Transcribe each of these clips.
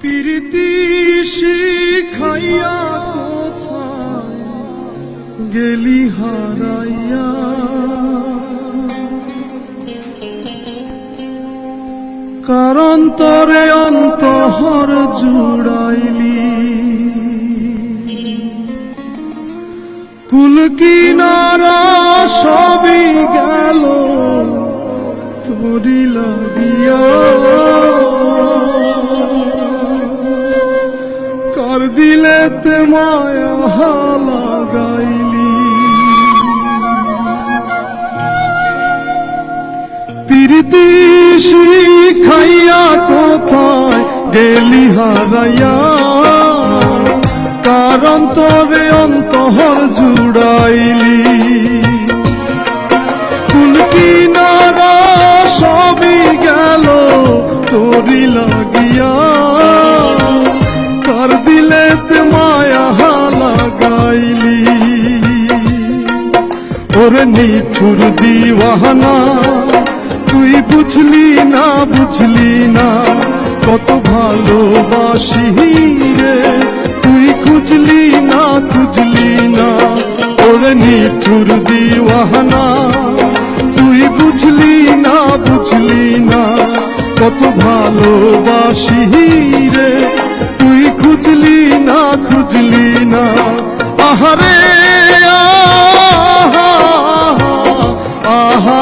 প্রীতি শিখাইয়া কোথায় গেলি হারাইয়া, কারণ তরে অন্তহর জুড়াইলি। কুল কিনারা সবই গেল তোরি লাগিয়া, কার দিলেতে মায়া লাগাইলি। প্রীতি শিখাইয়া কোথায় গেলি হারাইয়া, কারণ তরে অন্তহর জুড়াইলি। কুল কিনারা সবই গেল তোরি লাগিয়া, কার দিলেতে মায়া লাগাইলি। ওরে নিঠুর দিওয়ানা তুই বুঝলি না কত ভালোবাসি রে, তুই খুঁজলি না। ওরে নিঠুর দিওয়ানা তুই বুঝলি না কত ভালোবাসি রে, তুই খুঁজলি না। আহারে আহা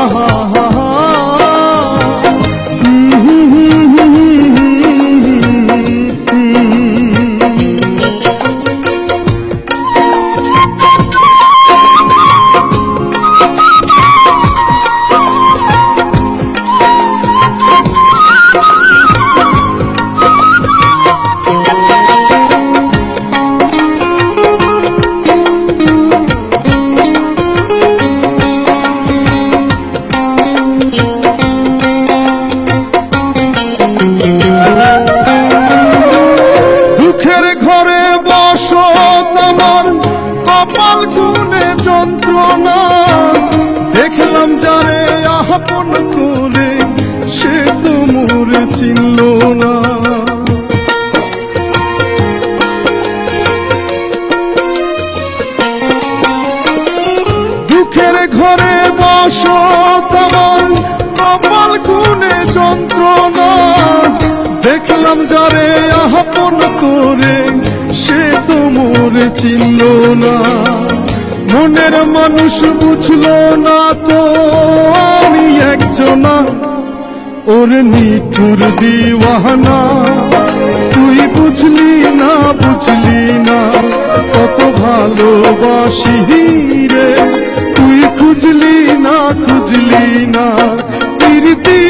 কপাল গুনে যন্ত্রণা, দেখলাম যারে আপন করে সে তো মোর চিনল না। দুঃখের ঘরে বসো তোমার কপাল গুনে যন্ত্রণা, দেখলাম যারে আপন করে সে তো মোর চিনল না। মনের মানুষ বুঝলো না তো আমি একজনা, ওরে নিঠুর দিওয়ানা তুই বুঝলি না কত ভালোবাসি রে, তুই খুঁজলি না। প্রীতি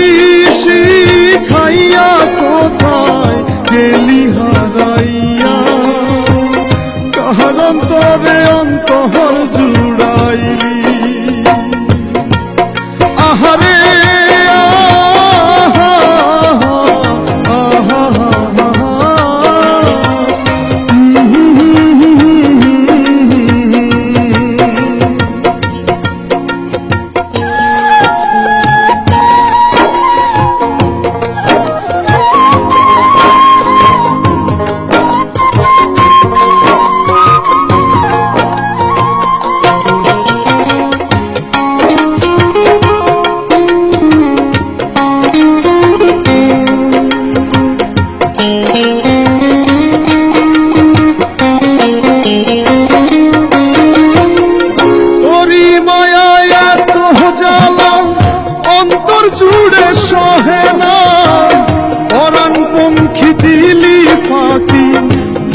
শিখাইয়া কোথায় গেলি হারাইয়া, কার অন্তরে অন্তহর জুড়াইলি। আহারে জুড়ে সহে না, পরাণ পঙ্খী দিলি ফাঁকি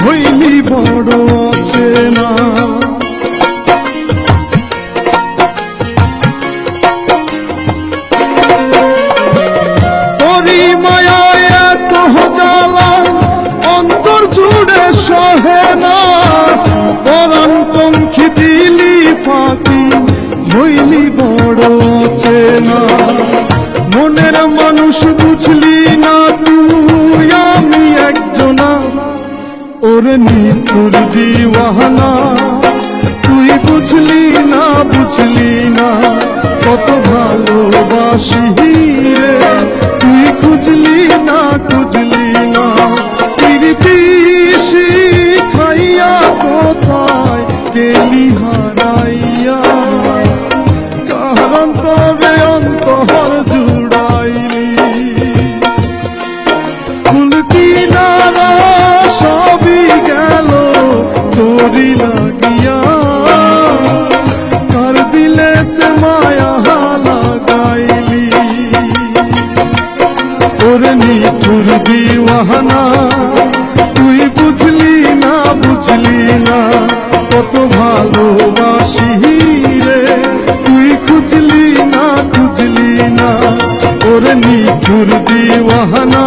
হইলি বড় চেনা। তোরি মায়ায় এত জ্বালা অন্তর জুড়ে সহে না, পরাণ পঙ্খী দিলি ফাঁকি হইলি বড় চেনা। মনের মানুষ বুঝলি না তুই আমি একজনা, ওরে নিঠুর দিওয়ানা তুই বুঝলি না কত ভালোবাসি রে, তুই খুঁজলি না নিঠুর দিওয়ানা, তুই বুঝলি না বুঝলি না কত ভালোবাসি রে, তুই খুঁজলি না খুঁজলি না ওরে নিঠুর দিওয়ানা।